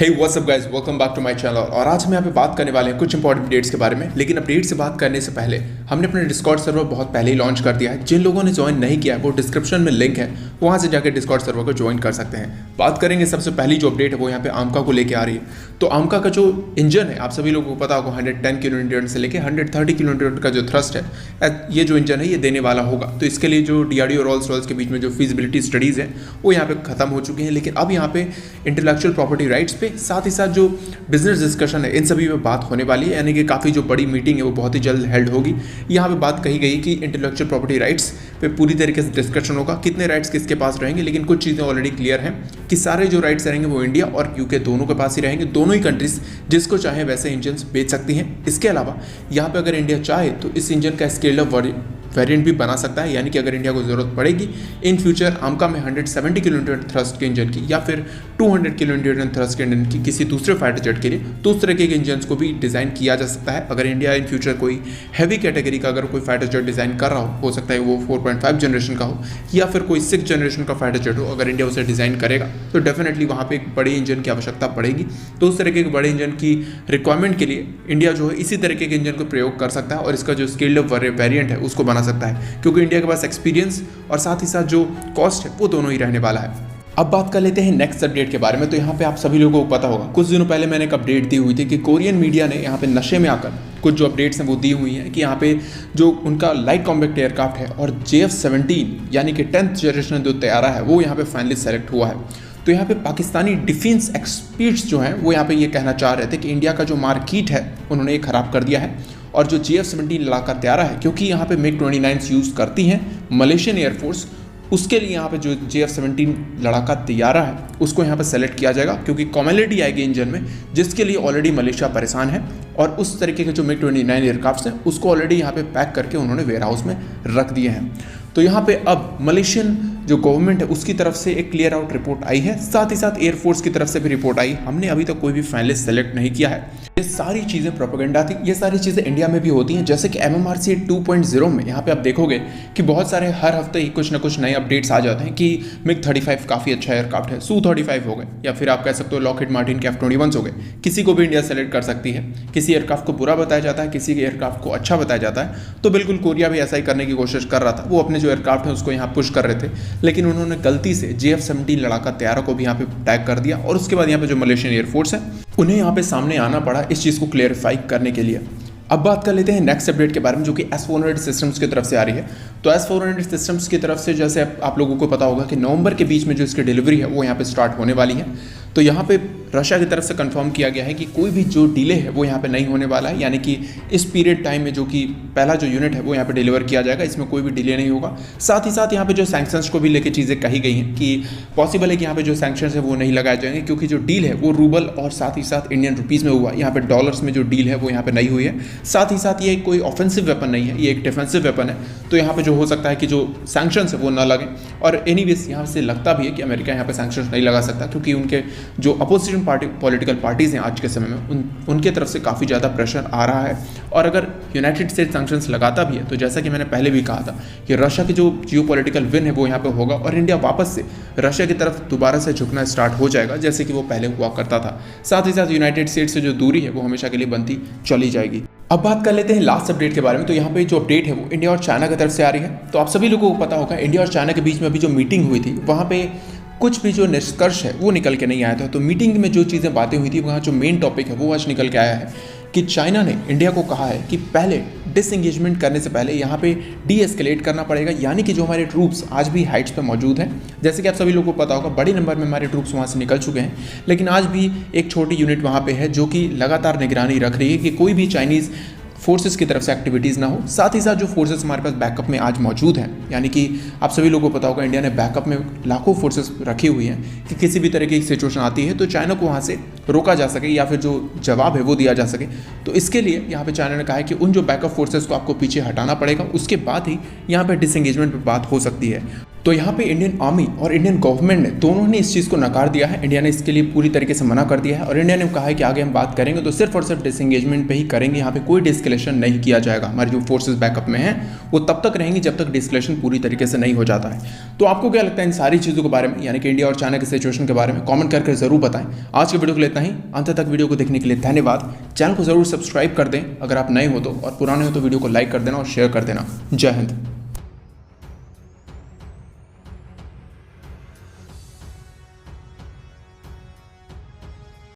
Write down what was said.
Hey what's up guys, welcome back to my channel. और आज हम यहाँ पे बात करने वाले हैं कुछ इंपॉर्टेंट अपडेट्स के बारे में। लेकिन अपडेट से बात करने से पहले हमने अपने डिस्कॉर्ड सर्वर बहुत पहले ही लॉन्च कर दिया है। जिन लोगों ने ज्वाइन नहीं किया है वो डिस्क्रिप्शन में लिंक है, वहाँ से जाकर डिस्कॉर्ड सर्वर को ज्वाइन कर सकते हैं। बात करेंगे सबसे पहली जो अपडेट है वो यहाँ पे आमका को लेकर आ रही है। तो आमका का जो इंजन है आप सभी लोगों को पता होगा 110 किलोमीटर से लेकर 130 किलोमीटर का जो थ्रस्ट है, ये जो इंजन है ये देने वाला होगा। तो इसके लिए जो DRDO रोल्स रॉयल्स के बीच में जो फिजिबिलिटी स्टडीज़ हैं वो यहाँ पे खत्म हो चुकी हैं। लेकिन अब यहाँ पे इंटेलेक्चुअल प्रॉपर्टी राइट्स पे साथ ही साथ जो बिजनेस डिस्कशन है इन सभी पे बात होने वाली है। यानी कि काफ़ी जो बड़ी मीटिंग है वो बहुत ही जल्द हेल्ड होगी। यहाँ पे बात कही गई कि इंटेलेक्चुअल प्रॉपर्टी राइट्स पे पूरी तरीके से डिस्कशन होगा, कितने राइट्स किसके पास रहेंगे। लेकिन कुछ चीज़ें ऑलरेडी क्लियर हैं कि सारे जो राइट्स रहेंगे वो इंडिया और UK दोनों के पास ही रहेंगे। दोनों ही कंट्रीज जिसको चाहे वैसे इंजन बेच सकती हैं। इसके अलावा यहाँ पे अगर इंडिया चाहे तो इस इंजन का स्केल अप वेरिएंट भी बना सकता है। यानी कि अगर इंडिया को ज़रूरत पड़ेगी इन फ्यूचर आमका में 170 किलोमीटर थ्रस्ट के इंजन की या फिर 200 किलोमीटर थ्रस्ट के इंजन की किसी दूसरे फाइटर जेट के लिए तो उस तरह के इंजन को भी डिज़ाइन किया जा सकता है। अगर इंडिया इन फ्यूचर कोई हैवी कैटेगरी का अगर कोई फाइटर जेट डिज़ाइन कर रहा हो सकता है वो 4.5 जनरेशन का हो या फिर कोई 6 जनरेशन का फाइटर जेट हो, अगर इंडिया उसे डिज़ाइन करेगा तो डेफिनेटली वहाँ पर एक बड़े इंजन की आवश्यकता पड़ेगी। तो उस तरह के बड़े इंजन की रिक्वायरमेंट के लिए इंडिया जो है इसी तरीके के इंजन को प्रयोग कर सकता है और इसका जो स्केल्ड अप वेरिएंट है उसको बना सकता है, क्योंकि इंडिया के पास एक्सपीरियंस और साथ ही साथ जो कॉस्ट है वो दोनों ही रहने वाला है। अब बात कर लेते हैं नेक्स्ट अपडेट के बारे में। तो यहाँ पे आप सभी लोगों को पता होगा कुछ दिनों पहले मैंने एक अपडेट दी हुई थी कि कोरियन मीडिया ने यहाँ पे नशे में आकर कुछ जो अपडेट्स हैं वो दी हुई हैं कि यहाँ पे जो उनका लाइट कॉम्बैट एयरक्राफ्ट है और JF-17 यानी कि 10th जनरेशन जो तैयारा है वो यहाँ पे फाइनली सेलेक्ट हुआ है। तो यहाँ पे पाकिस्तानी डिफेंस एक्सपर्ट्स जो हैं वो यहाँ पे ये कहना चाह रहे थे कि इंडिया का जो मार्केट है उन्होंने ये खराब कर दिया है और जो JF-17 लड़ाका तैयारा है, क्योंकि यहाँ पे MiG-29 यूज़ करती हैं मलेशियन एयरफोर्स, उसके लिए यहाँ पे जो JF-17 लड़ाका तैयारा है उसको यहाँ पे सेलेक्ट किया जाएगा, क्योंकि कॉमोडिटी आएगी इंजन में जिसके लिए ऑलरेडी मलेशिया परेशान है और उस तरीके के जो MiG-29 एयरक्राफ्ट हैं उसको ऑलरेडी यहाँ पे पैक करके उन्होंने वेयर हाउस में रख दिए हैं। तो यहाँ पे अब मलेशियन जो गवर्नमेंट है उसकी तरफ से एक क्लियर आउट रिपोर्ट आई है, साथ ही साथ एयरफोर्स की तरफ से भी रिपोर्ट आई। हमने अभी तक कोई भी फाइनलिस्ट सेलेक्ट नहीं किया है। ये सारी चीज़ें प्रोपेगेंडा थी, ये सारी चीज़ें इंडिया में भी होती हैं। जैसे कि MMRC 2.0 में यहाँ पे आप देखोगे कि बहुत सारे हर हफ्ते ही कुछ ना कुछ नए अपडेट्स आ जाते हैं कि MiG-35 काफ़ी अच्छा एयरक्राफ्ट है, Su-35 हो गए या फिर आप कह सकते हो लॉकहीड मार्टिन के F-21 हो गए। किसी को भी इंडिया सेलेक्ट कर सकती है। किसी एयरक्राफ्ट को बुरा बताया जाता है, किसी के एयरक्राफ्ट को अच्छा बताया जाता है। तो बिल्कुल कोरिया भी ऐसा ही करने की कोशिश कर रहा था, वो अपने जो एयरक्राफ्ट है उसको यहाँ पुश कर रहे थे, लेकिन उन्होंने गलती से JF-17 लड़ाका तैयारा को भी यहाँ पे टैग कर दिया और उसके बाद यहाँ पे जो मलेशियन एयरफोर्स है उन्हें यहाँ पे सामने आना पड़ा इस चीज़ को क्लियरिफाई करने के लिए। अब बात कर लेते हैं नेक्स्ट अपडेट के बारे में जो कि S-400 सिस्टम्स की तरफ से आ रही है। तो S-400 सिस्टम्स की तरफ से जैसे आप लोगों को पता होगा कि नवंबर के बीच में जो इसकी डिलीवरी है वो यहाँ पे स्टार्ट होने वाली है। तो यहाँ पे रशिया की तरफ से कंफर्म किया गया है कि कोई भी जो डिले है वो यहाँ पे नहीं होने वाला है, यानी कि इस पीरियड टाइम में जो कि पहला जो यूनिट है वो यहाँ पे डिलीवर किया जाएगा, इसमें कोई भी डिले नहीं होगा। साथ ही साथ यहाँ पे जो सैंक्शंस को भी लेके चीज़ें कही गई हैं कि पॉसिबल है कि यहाँ पे जो सैंक्शंस है वो नहीं लगाए जाएंगे, क्योंकि जो डील है वो रूबल और साथ ही साथ इंडियन रुपीज़ में हुआ। यहाँ पे डॉलर्स में जो डील है वो यहाँ पे नहीं हुई है। साथ ही साथ ये कोई ऑफेंसिव वेपन नहीं है, ये एक डिफेंसिव वेपन है। तो यहाँ पे जो हो सकता है कि जो सैंक्शंस है वो ना लगें। और एनीवेज यहाँ से लगता भी है कि अमेरिका यहाँ पे सैंक्शंस नहीं लगा सकता, क्योंकि उनके जो अपोजिशन पॉलिटिकल पार्टीज़ हैं आज के समय में उनके तरफ से काफ़ी ज़्यादा प्रेशर आ रहा है। और अगर यूनाइटेड स्टेट्स सैंक्शंस लगाता भी है तो जैसा कि मैंने पहले भी कहा था कि रशिया की जो जियोपॉलिटिकल विन है वो यहाँ पे होगा और इंडिया वापस से रशिया की तरफ दोबारा से झुकना स्टार्ट हो जाएगा, जैसे कि वो पहले हुआ करता था। साथ ही साथ यूनाइटेड स्टेट्स से जो दूरी है वो हमेशा के लिए बनती चली जाएगी। अब बात कर लेते हैं लास्ट अपडेट के बारे में। तो यहाँ पे जो अपडेट है वो इंडिया और चाइना की तरफ से आ रही है। तो आप सभी लोगों को पता होगा इंडिया और चाइना के बीच में अभी जो मीटिंग हुई थी वहाँ पे कुछ भी जो निष्कर्ष है वो निकल के नहीं आया था। तो मीटिंग में जो चीज़ें बातें हुई थी वहाँ जो मेन टॉपिक है वो आज निकल के आया है कि चाइना ने इंडिया को कहा है कि पहले डिसएंगेजमेंट करने से पहले यहाँ पे डीएस्केलेट करना पड़ेगा, यानी कि जो हमारे ट्रूप्स आज भी हाइट्स पे मौजूद हैं, जैसे कि आप सभी लोगों को पता होगा बड़ी नंबर में हमारे ट्रूप्स वहाँ से निकल चुके हैं, लेकिन आज भी एक छोटी यूनिट वहाँ पे है जो कि लगातार निगरानी रख रही है कि कोई भी चाइनीज़ फोर्सेस की तरफ से एक्टिविटीज़ ना हो। साथ ही साथ जो फोर्सेस हमारे पास बैकअप में आज मौजूद हैं, यानी कि आप सभी लोगों को पता होगा इंडिया ने बैकअप में लाखों फोर्सेस रखी हुई हैं कि किसी भी तरह की सिचुएशन आती है तो चाइना को वहाँ से रोका जा सके या फिर जो जवाब है वो दिया जा सके। तो इसके लिए यहाँ पे चाइना ने कहा है कि उन जो बैकअप फोर्सेस को आपको पीछे हटाना पड़ेगा, उसके बाद ही यहाँ पर डिसएंगेजमेंट पर बात हो सकती है। तो यहाँ पे इंडियन आर्मी और इंडियन गवर्नमेंट ने दोनों ने इस चीज़ को नकार दिया है। इंडिया ने इसके लिए पूरी तरीके से मना कर दिया है और इंडिया ने कहा है कि आगे हम बात करेंगे तो सिर्फ और सिर्फ डिसएंगेजमेंट पे ही करेंगे, यहाँ पे कोई डिस्कलेशन नहीं किया जाएगा। हमारी जो फोर्सेस बैकअप में हैं वो तब तक रहेंगी जब तक डिस्कलेशन पूरी तरीके से नहीं हो जाता है। तो आपको क्या लगता है इन सारी चीज़ों के बारे में, यानी कि इंडिया और चाइना की सिचुएशन के बारे में? कॉमेंट करके जरूर बताएं। आज के वीडियो को लेता ही, अंत तक वीडियो को देखने के लिए धन्यवाद। चैनल को जरूर सब्सक्राइब कर दें अगर आप नए हो तो, और पुराने हो तो वीडियो को लाइक कर देना और शेयर कर देना। जय हिंद।